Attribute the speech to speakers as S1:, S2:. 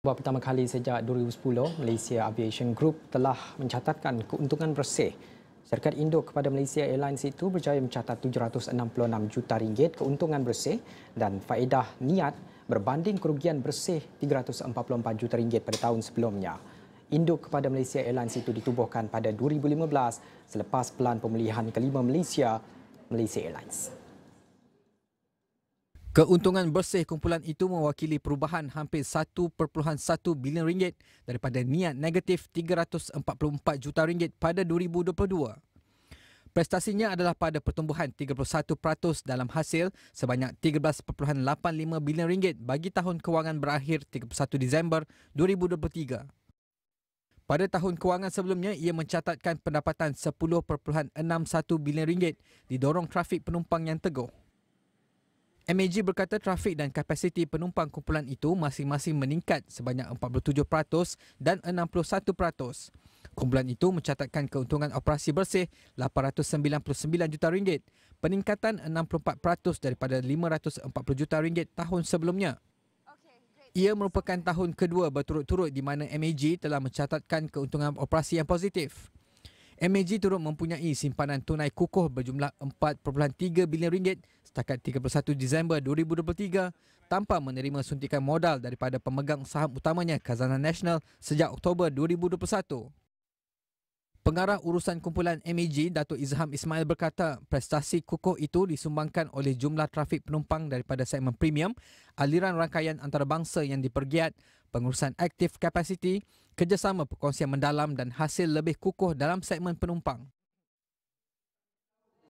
S1: Buat pertama kali sejak 2010, Malaysia Aviation Group telah mencatatkan keuntungan bersih. Syarikat induk kepada Malaysia Airlines itu berjaya mencatat RM766 juta keuntungan bersih dan faedah niat berbanding kerugian bersih RM344 juta pada tahun sebelumnya. Induk kepada Malaysia Airlines itu ditubuhkan pada 2015 selepas pelan pemulihan kelima Malaysia Airlines.
S2: Keuntungan bersih kumpulan itu mewakili perubahan hampir RM1.1 bilion daripada niat negatif RM344 juta pada 2022. Prestasinya adalah pada pertumbuhan 31% dalam hasil sebanyak RM13.85 bilion bagi tahun kewangan berakhir 31 Disember 2023. Pada tahun kewangan sebelumnya, ia mencatatkan pendapatan RM10.61 bilion didorong trafik penumpang yang teguh. MAG berkata trafik dan kapasiti penumpang kumpulan itu masing-masing meningkat sebanyak 47% dan 61%. Kumpulan itu mencatatkan keuntungan operasi bersih RM899 juta, peningkatan 64% daripada RM540 juta tahun sebelumnya. Ia merupakan tahun kedua berturut-turut di mana MAG telah mencatatkan keuntungan operasi yang positif. MAG turut mempunyai simpanan tunai kukuh berjumlah RM4.3 bilion setakat 31 Disember 2023 tanpa menerima suntikan modal daripada pemegang saham utamanya Khazanah Nasional sejak Oktober 2021. Pengarah urusan kumpulan MAG, Datuk Izham Ismail berkata prestasi kukuh itu disumbangkan oleh jumlah trafik penumpang daripada segmen premium, aliran rangkaian antarabangsa yang dipergiat, pengurusan aktif kapasiti, kerjasama perkongsian mendalam dan hasil lebih kukuh dalam segmen penumpang.